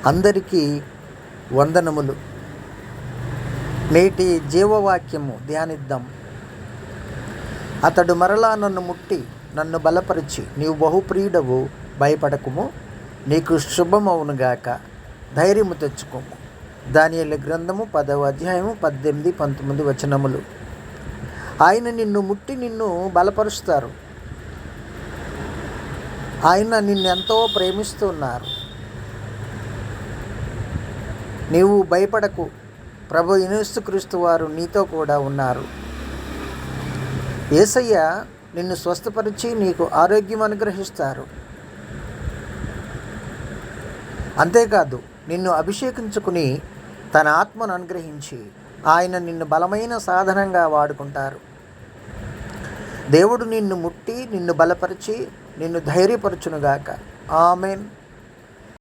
అందరికీ వందనములు. నేటి జీవవాక్యము ధ్యానిద్దాం. అతడు మరలా నన్ను ముట్టి నన్ను బలపరిచి, నీవు బహుప్రియుడవు, భయపడకుము, నీకు శుభమవునుగాక, ధైర్యము తెచ్చుకోము. దానియేలు గ్రంథము 10వ అధ్యాయము 18-19 వచనములు. ఆయన నిన్ను ముట్టి నిన్ను బలపరుస్తారు. ఆయన నిన్నెంతో ప్రేమిస్తున్నారు. నీవు భయపడకు, ప్రభు యేసుక్రీస్తు వారు నీతో కూడా ఉన్నారు. యేసయ్య నిన్ను స్వస్థపరిచి నీకు ఆరోగ్యం అనుగ్రహిస్తారు. అంతేకాదు, నిన్ను అభిషేకించుకుని తన ఆత్మను అనుగ్రహించి ఆయన నిన్ను బలమైన సాధనంగా వాడుకుంటారు. దేవుడు నిన్ను ముట్టి నిన్ను బలపరిచి నిన్ను ధైర్యపరచునుగాక. ఆమేన్.